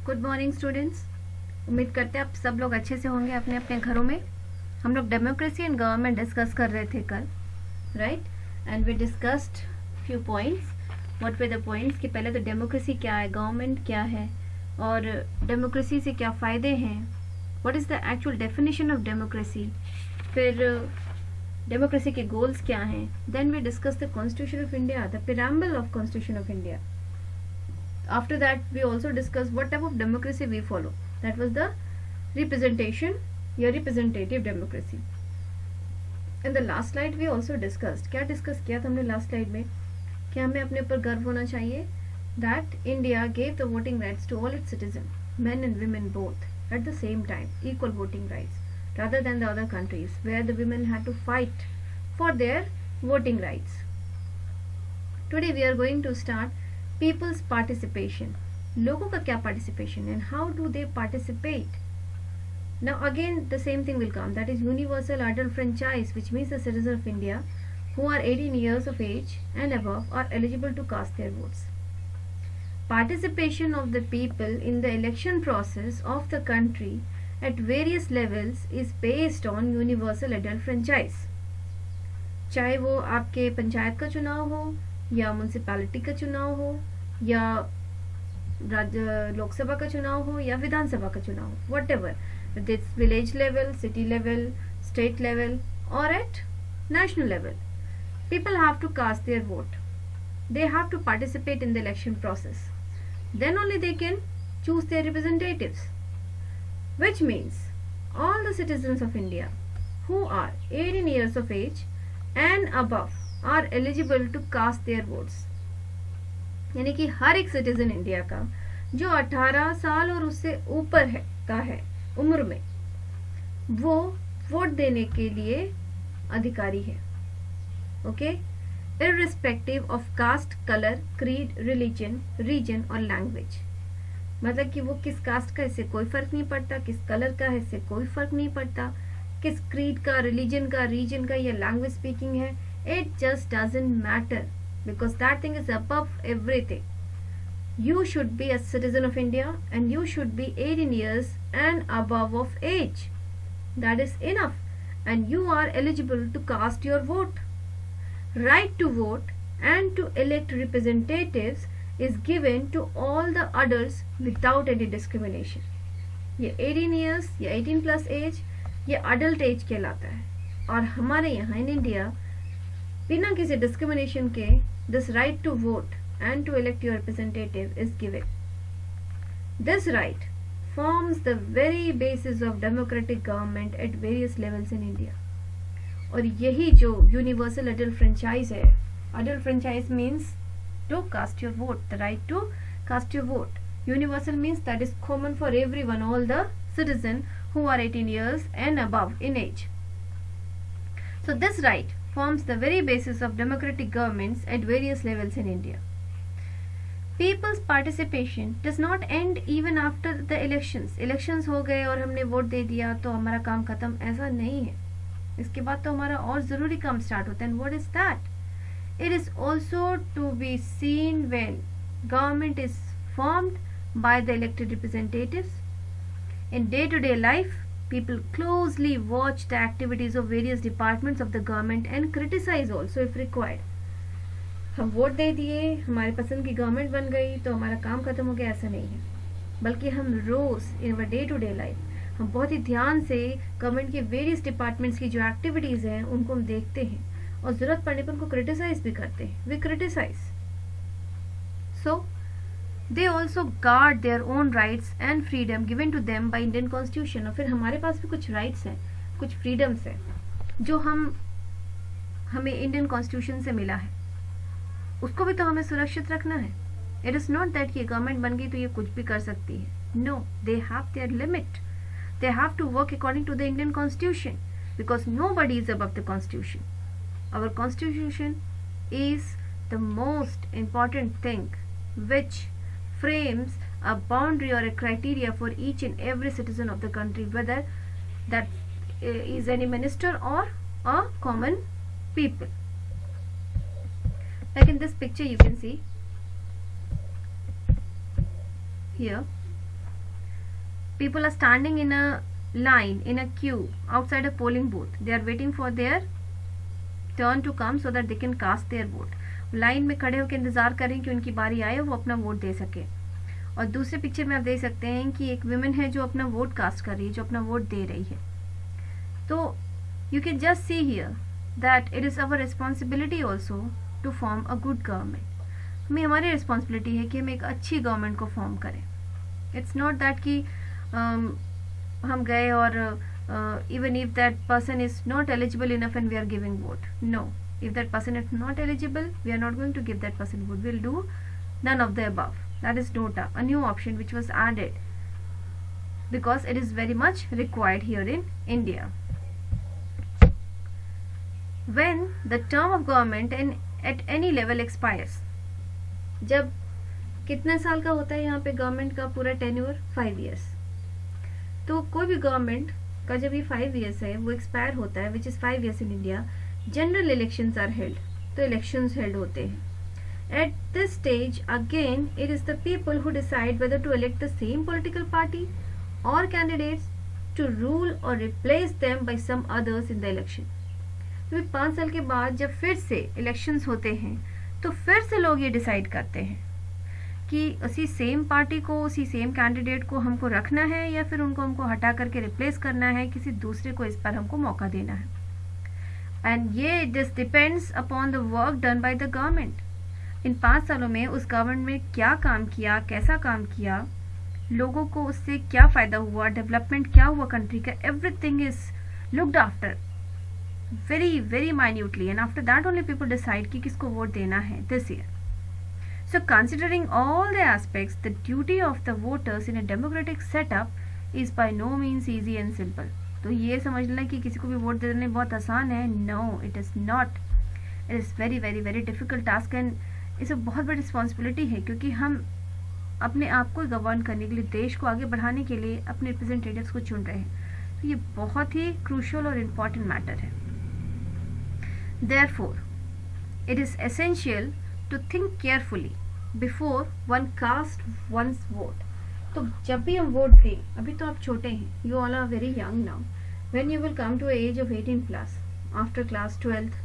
Good morning students. उम्मीद करते हैं आप सब लोग अच्छे से होंगे अपने अपने घरों में। हम लोग डेमोक्रेसी एंड गवर्नमेंट डिस्कस कर रहे थे कल, right? And we discussed few points. What were the points कि पहले तो डेमोक्रेसी क्या है, गवर्नमेंट क्या है, और डेमोक्रेसी से क्या फ़ायदे हैं, what is the actual definition of democracy, फिर डेमोक्रेसी के गोल्स क्या हैं। Then we discuss the constitution of India, the preamble of constitution of India. After that, we also discussed what type of democracy we follow. That was the representation, your representative democracy. In the last slide, we also discussed. क्या discuss किया था हमने last slide में? कि हमें अपने ऊपर गर्व होना चाहिए. That India gave the voting rights to all its citizens, men and women both, at the same time, equal voting rights, rather than the other countries where the women had to fight for their voting rights. Today we are going to start people's participation. लोगों का क्या participation and how do they participate? Now again the same thing will come, that is universal adult franchise, which means the citizens of India who are 18 years of age and above are eligible to cast their votes. Participation of the people in the election process of the country at various levels is based on universal adult franchise. चाहे वो आपके पंचायत का चुनाव हो या municipality का चुनाव हो या राज्य लोकसभा का चुनाव हो या विधानसभा का चुनाव हो, whatever, this village level, city level, state level और at national level, people have to cast their vote. They have to participate in the election process. Then only they can choose their representatives. Which means all the citizens of India who are 18 years of age and above are eligible to cast their votes. यानी कि हर एक citizen India का जो 18 साल और उससे ऊपर है उम्र में, वो वोट देने के लिए अधिकारी है. Okay, irrespective of caste, colour, creed, religion, region और लैंग्वेज. मतलब कि वो किस कास्ट का, इससे कोई फर्क नहीं पड़ता, किस कलर का है इससे कोई फर्क नहीं पड़ता, किस क्रीड का, रिलीजन का, रीजन का या लैंग्वेज स्पीकिंग है, it just doesn't matter because that thing is above everything. You should be a citizen of India and you should be 18 years and above of age. That is enough and you are eligible to cast your vote. Right to vote and to elect representatives is given to all the adults without any discrimination. ये 18 years या 18 plus age ये adult age कहलाता है. और हमारे यहाँ in India बिना किसी डिस्क्रिमिनेशन के this right to vote and to elect your representative is given. This right forms the very basis of democratic government at various levels in India. और यही जो यूनिवर्सल अडल्ट फ्रेंचाइज है, adult franchise means to cast your vote, the right to cast your vote. Universal means that is common for everyone, all the citizen who are 18 years and above in age. So this right forms the very basis of democratic governments at various levels in India. People's participation does not end even after the elections. Elections हो गए और हमने vote दे दिया तो हमारा काम खत्म, ऐसा नहीं है. इसके बाद तो हमारा और ज़रूरी काम स्टार्ट होता है. And what is that? It is also to be seen when government is formed by the elected representatives. In day-to-day life, people closely watch the activities of various departments of the government and criticize also if required. हम vote दे दिए, हमारे पसंद की government बन गई तो हमारा काम खत्म हो गया, ऐसा नहीं है. बल्कि हम रोज in our day to day life हम बहुत ही ध्यान से गवर्नमेंट के वेरियस डिपार्टमेंट्स की जो एक्टिविटीज़ हैं उनको हम देखते हैं और ज़रूरत पड़ने पर उनको क्रिटिसाइज भी करते हैं. We criticise. So they also guard their own rights and freedom given to them by Indian Constitution. और फिर हमारे पास भी कुछ rights हैं, कुछ freedoms हैं जो हमें इंडियन कॉन्स्टिट्यूशन से मिला है, उसको भी तो हमें सुरक्षित रखना है. It is not that कि गवर्नमेंट बन गई तो ये कुछ भी कर सकती है. No, they have their limit. They have to work according to the Indian Constitution because nobody is above the Constitution. Our Constitution is the most important thing which frames a boundary or a criteria for each and every citizen of the country, whether that is any minister or a common people. Like in this picture you can see here People are standing in a line, in a queue outside a polling booth. They are waiting for their turn to come so that they can cast their vote. Line में खड़े होकर इंतजार करें कि उनकी बारी आए, वो अपना वोट दे सके. और दूसरे पिक्चर में आप देख सकते हैं कि एक विमेन है जो अपना वोट कास्ट कर रही है, जो अपना वोट दे रही है. तो you can just see here that it is our responsibility also to form a good government. हमें हमारी रिस्पॉन्सिबिलिटी है कि हम एक अच्छी गवर्नमेंट को फॉर्म करें. इट्स नॉट दैट कि हम गए और even if that person is not eligible enough and we are giving vote. No, if that person is not eligible, we are not going to give that person vote. We'll do none of the above. That is nota, a new option which was added because it is very much required here in India. When the term of government at any level expires, जब कितने साल का होता है यहाँ पे government का पूरा टेन्योर? 5 years. तो कोई भी गवर्नमेंट का जब ये 5 years है वो एक्सपायर होता है, which is 5 years in India, general elections are held. तो इलेक्शंस हेल्ड होते हैं. At this stage again it is the people who decide whether to elect the same political party और कैंडिडेट्स टू रूल और replace them by some others in the election. तो 5 साल के बाद जब फिर से इलेक्शंस होते हैं तो फिर से लोग ये डिसाइड करते हैं कि उसी सेम पार्टी को, उसी सेम कैंडिडेट को हमको रखना है या फिर उनको हमको हटा करके रिप्लेस करना है, किसी दूसरे को इस पर हमको मौका देना है. एंड ये this depends upon the work done by the government. इन 5 सालों में उस गवर्नमेंट में क्या काम किया, कैसा काम किया, लोगों को उससे क्या फ़ायदा हुआ, डेवलपमेंट क्या हुआ कंट्री का, everything is looked after very very minutely. And after that only people decide कि किसको वोट देना है this year. So considering all the aspects, the duty of the voters in a democratic setup is by no means easy and simple. तो ये समझ लें कि किसी को भी वोट देने बहुत आसान है. No, it is not. It is very very very difficult task and इसे बहुत बड़ी रिस्पॉन्सिबिलिटी है क्योंकि हम अपने आप को गवर्न करने के लिए, देश को आगे बढ़ाने के लिए अपने रिप्रेजेंटेटिव्स को चुन रहे हैं. तो ये बहुत ही क्रूशियल और इम्पॉर्टेंट मैटर है. Therefore, it is essential to think carefully before one cast one's vote. तो जब भी हम वोट दें, अभी तो आप छोटे हैं, you all are very young now. When you will come to an age of 18 plus, after class 12th,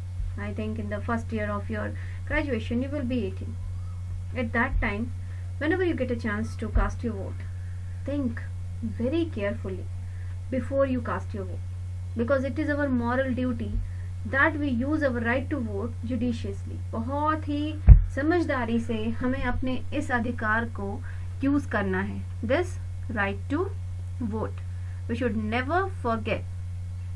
I think in the first year of your graduation, you will be 18. At that time, whenever you get a chance to cast your vote, think very carefully before you cast your vote, because it is our moral duty that we use our right to vote judiciously. बहुत ही समझदारी से हमें अपने इस अधिकार को use करना है. This right to vote, we should never forget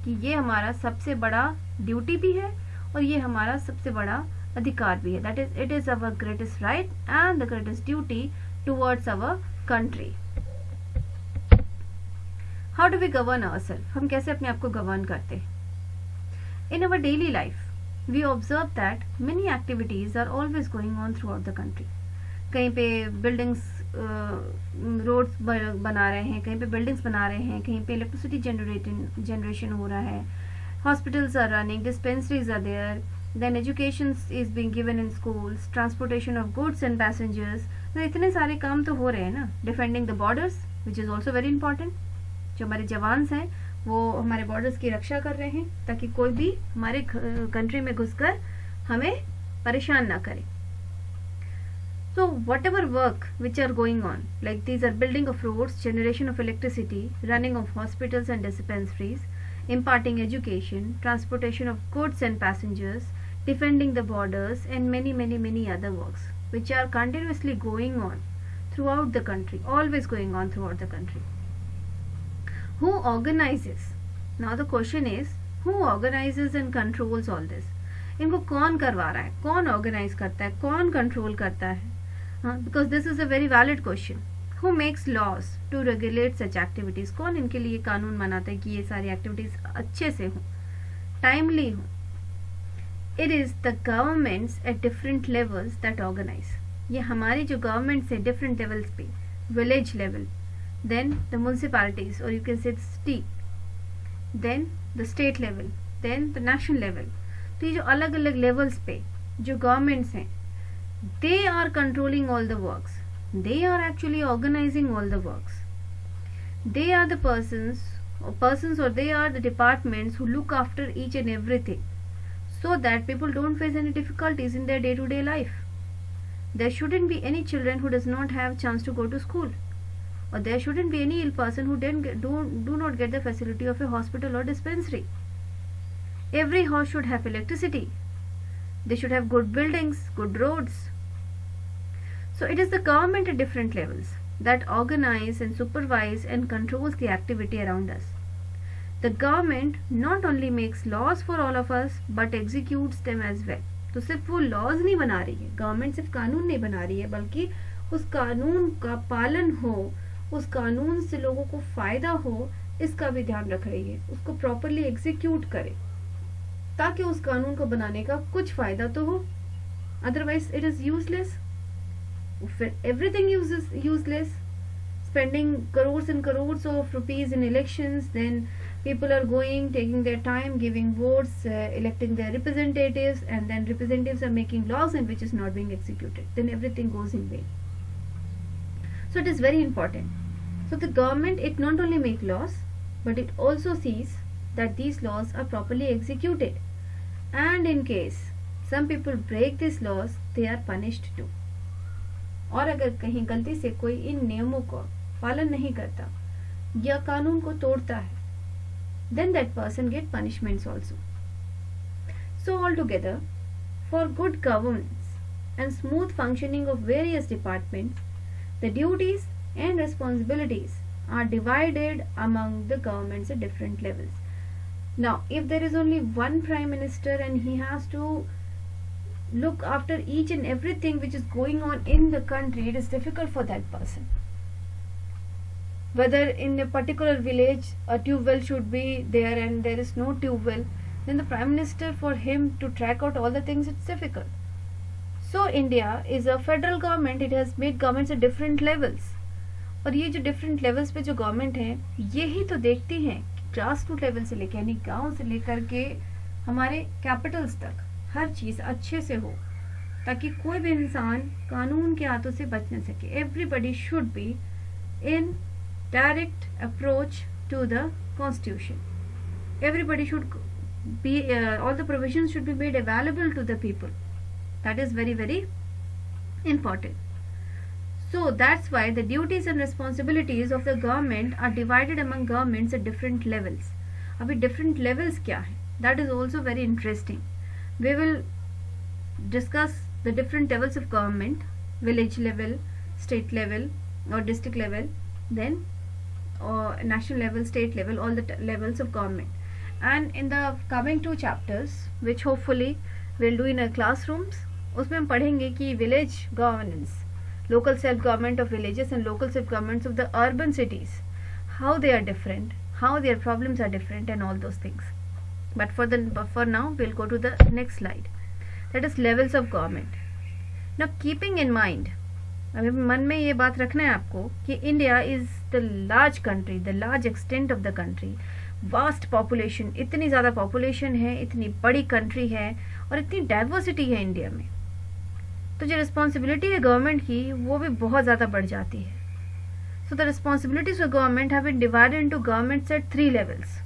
कि ये हमारा सबसे बड़ा ड्यूटी भी है और ये हमारा सबसे बड़ा अधिकार भी है. That is, it is our greatest right and the greatest duty towards our country. How do we govern ourself? हम कैसे अपने आप को गवर्न करते हैं? In our daily life, we observe that many activities are always going on throughout the country. कहीं पे buildings, roads बना रहे हैं, कहीं पे बिल्डिंग्स बना रहे हैं, कहीं पे इलेक्ट्रिसिटी जनरेशन हो रहा है, hospitals are running, dispensaries are there, then education is being given in schools, transportation of goods and passengers. तो इतने सारे काम तो हो रहे हैं ना. Defending the borders which is also very important. जो हमारे जवान्स हैं वो हमारे बॉर्डर्स की रक्षा कर रहे हैं ताकि कोई भी हमारे कंट्री में घुसकर हमें परेशान ना करे. So whatever work which are going on, like these are building of roads, generation of electricity, running of hospitals and dispensaries, imparting education, transportation of goods and passengers, defending the borders, and many other works which are continuously going on throughout the country, always going on throughout the country. Who organizes? Now the question is, who organizes and controls all this? इनको कौन करवा रहा है, कौन organise करता है, कौन control करता है? Because this is a very valid question. Who makes laws to regulate such activities? कौन इनके लिए कानून बनाता है कि ये सारी एक्टिविटीज अच्छे से हों, टाइमली हों? It is the governments at different levels that organize. ये हमारी जो गवर्नमेंट्स है डिफरेंट लेवल्स पे, village level, then the municipalities or you can say the state, then the state level, then the national level. तो ये जो अलग अलग लेवल्स पे जो गवर्नमेंट्स हैं, they are controlling all the works, they are actually organizing all the works. They are the persons or they are the departments who look after each and everything, so that people don't face any difficulties in their day-to-day life. There shouldn't be any children who does not have chance to go to school, or there shouldn't be any ill person who do not get the facility of a hospital or dispensary. Every house should have electricity. They should have good buildings, good roads. So it is the government at different levels that organize and supervise and controls the activity around us. The government not only makes laws for all of us but executes them as well. तो सिर्फ वो laws नहीं बना रही है, government सिर्फ कानून नहीं बना रही है, बल्कि उस कानून का पालन हो, उस कानून से लोगों को फायदा हो, इसका भी ध्यान रख रही है, उसको प्रॉपरली एग्जीक्यूट करे ताकि उस कानून को बनाने का कुछ फायदा तो हो, otherwise it is useless. Everything is useless. Spending crores and crores of rupees in elections, then people are going, taking their time, giving votes, electing their representatives, and then representatives are making laws and which is not being executed. Then everything goes in vain. So it is very important. So the government, it not only make laws, but it also sees that these laws are properly executed. And in case some people break these laws, they are punished too. और अगर कहीं गलती से कोई इन नियमों का पालन नहीं करता या कानून को तोड़ता है, then that person get punishments also. So altogether, for good governance and smooth functioning of various departments, the duties and responsibilities are divided among the governments at different levels. Now, if there is only one prime minister and he has to look after each and everything which is going on in the country, it is difficult for that person. Whether in a particular village a tube well should be there and there is no tube well, then the prime minister, for him to track out all the things, it's difficult. So India is a federal government. It has made governments at different levels. और ये जो different levels पे जो government है, यही तो देखती हैं ग्रास रूट लेवल से लेकर यानी गांव से लेकर के हमारे कैपिटल्स तक हर चीज़ अच्छे से हो, ताकि कोई भी इंसान कानून के हाथों से बच न सके. Everybody should be in direct approach to the constitution. Everybody should be all the provisions should be made available to the people. That is very very important. So that's why the duties and responsibilities of the government are divided among governments at different levels. अभी different levels क्या है? That is also very interesting. We will discuss the different levels of government: village level, state level or district level, then national level, state level, all the levels of government. And in the coming 2 chapters, which hopefully we'll do in our classrooms, उसमें हम पढ़ेंगे कि village governance, local self government of villages and local self governments of the urban cities, how they are different, how their problems are different, and all those things. But for now we'll go to the next slide, that is levels of government. Now keeping in mind, अभी मन में ये बात रखना है आपको कि India is the large country, the large extent of the country, vast population, इतनी ज़्यादा पॉपुलेशन है, इतनी बड़ी कंट्री है और इतनी डाइवर्सिटी है इंडिया में, तो जो रिस्पॉन्सिबिलिटी है गवर्नमेंट की वो भी बहुत ज़्यादा बढ़ जाती है. So the responsibilities of government have been divided into governments at 3 levels.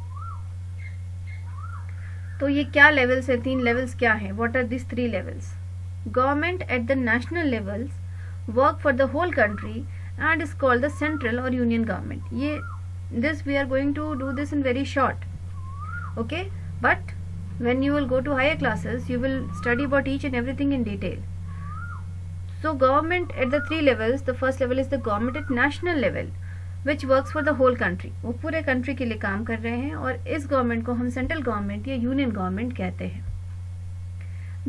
तो ये क्या लेवल्स है, 3 लेवल्स क्या है? What are this 3 levels? Government at the national levels work for the whole country and is called the central or union government. This we are going to do this in very short, okay? But when you will go to higher classes, you will study about each and everything in detail. So government at the 3 levels, the first level is the government at national level, which works for the whole country. वो पूरे country के लिए काम कर रहे हैं और इस government को हम central government या union government कहते हैं.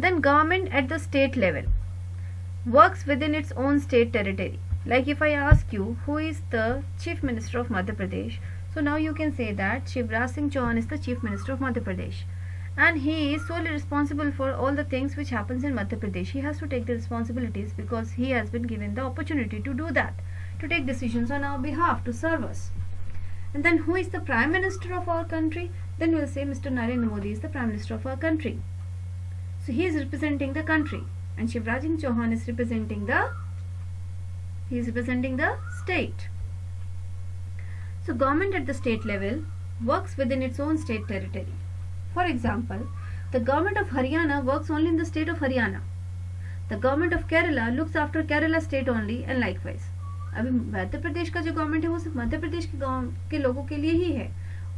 Then government at the state level works within its own state territory. Like if I ask you who is the Chief Minister of Madhya Pradesh, so now you can say that Shivraj Singh Chauhan is the Chief Minister of Madhya Pradesh, and he is solely responsible for all the things which happens in Madhya Pradesh. He has to take the responsibilities because he has been given the opportunity to do that, to take decisions on our behalf, to serve us. And then who is the Prime Minister of our country? Then we will say Mr. Narendra Modi is the Prime Minister of our country. So he is representing the country. And Shivraj Singh Chauhan is representing the state. So government at the state level works within its own state territory. For example, the government of Haryana works only in the state of Haryana. The government of Kerala looks after Kerala state only and likewise. अभी मध्य प्रदेश का जो government है वो सिर्फ मध्य प्रदेश के गांव के लोगों के लिए ही है,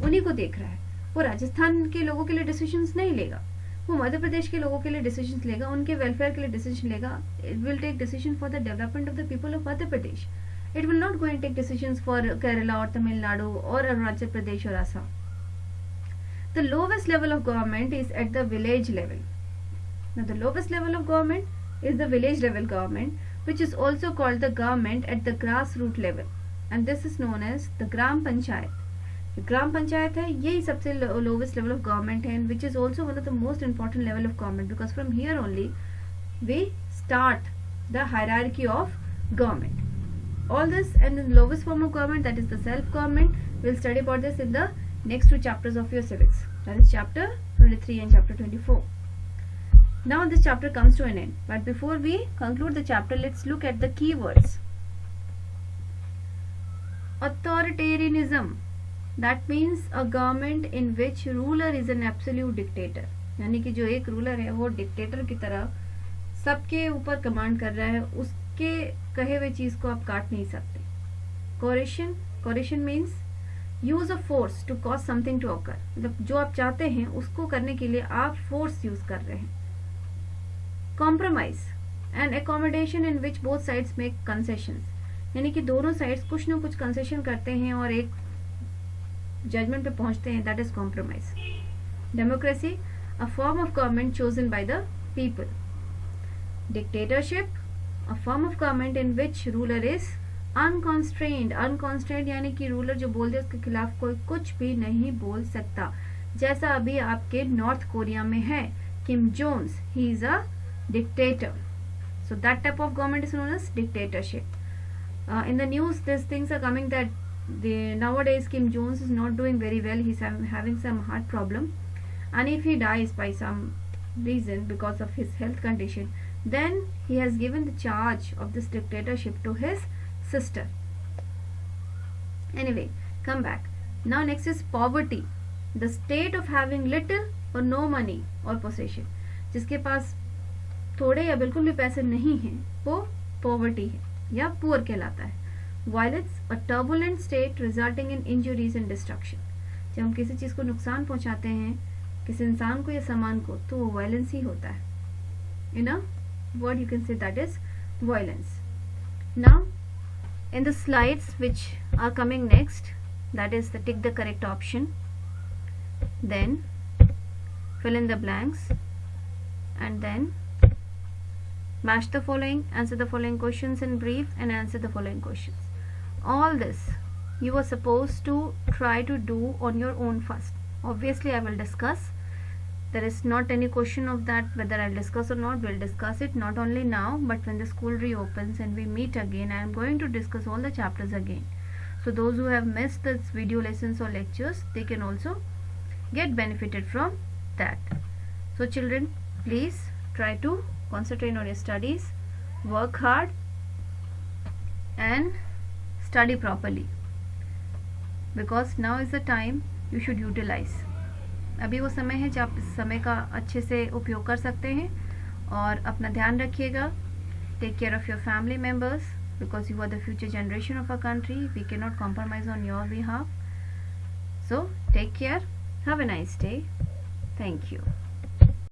उन्हीं को देख रहा है. वो राजस्थान के लोगों के लिए डिसीजंस नहीं लेगा, वो मध्य प्रदेश के लोगों के लिए डिसीजंस लेगा, उनके वेलफेयर के लिए डिसीजन लेगा. It will take decision for the development of the people of Madhya Pradesh. It will not go and take decisions for Kerala or Tamil Nadu or Arunachal Pradesh or Assam. The lowest level of government is at the village level. Now the lowest level of government is the village level government, which is also called the government at the grassroots level, and this is known as the Gram Panchayat. Gram Panchayat है, यही सबसे lowest level of government है, and which is also one of the most important level of government, because from here only we start the hierarchy of government. All this and the lowest form of government, that is the self-government. We'll study about this in the next two chapters of your civics, that is chapter 23 and chapter 24. Now this chapter comes to an end, but before we conclude the chapter, let's look at the keywords. Authoritarianism, that means a government in which ruler is an absolute dictator, यानी कि जो एक ruler है वो dictator की तरह सबके ऊपर कमांड कर रहा है, उसके कहे हुए चीज को आप काट नहीं सकते. Coercion means use of force to cause something to occur, मतलब जो आप चाहते हैं उसको करने के लिए आप फोर्स यूज कर रहे हैं. Compromise and accommodation in which both sides make concessions, यानी कि दोनों साइड्स कुछ ना कुछ कंसेशन करते हैं और एक जजमेंट पे पहुंचते हैं, that is compromise. Democracy, a form of government chosen by the people. Dictatorship, a form of government in which ruler is unconstrained. Unconstrained यानी कि रूलर जो बोल दे उसके खिलाफ कोई कुछ भी नहीं बोल सकता, जैसा अभी आपके नॉर्थ कोरिया में है Kim Jones, he is a dictator. So that type of government is known as dictatorship. In the news these things are coming that nowadays Kim Jones is not doing very well. He's having some heart problem, and if he dies by some reason because of his health condition, then he has given the charge of this dictatorship to his sister. Anyway, come back. Now next is poverty, the state of having little or no money or possession. जिसके पास थोड़े या बिल्कुल भी पैसे नहीं हैं वो poverty है या poor कहलाता है. Violence, a turbulent state resulting in injuries and destruction. जब हम किसी चीज को नुकसान पहुंचाते हैं, किसी इंसान को या सामान को, तो वो वायलेंस ही होता है. You know what you can say, that is violence. Now in the slides which are coming next, that is the tick the correct option, then fill in the blanks, and then match the following, answer the following questions in brief, and answer the following questions. All this you are supposed to try to do on your own first. Obviously I will discuss. There is not any question of that whether I'll discuss or not. We'll discuss it not only now, but when the school reopens and we meet again, I am going to discuss all the chapters again. So those who have missed this video lessons or lectures, they can also get benefited from that. So children, please try to concentrate on your studies, work hard and study properly, because now is the time you should utilize. अभी वो समय है जब आप इस समय का अच्छे से उपयोग कर सकते हैं, और अपना ध्यान रखिएगा. Take care of your family members, because you are the future generation of a country. We can not compromise on your behalf. So take care, have a nice day. Thank you.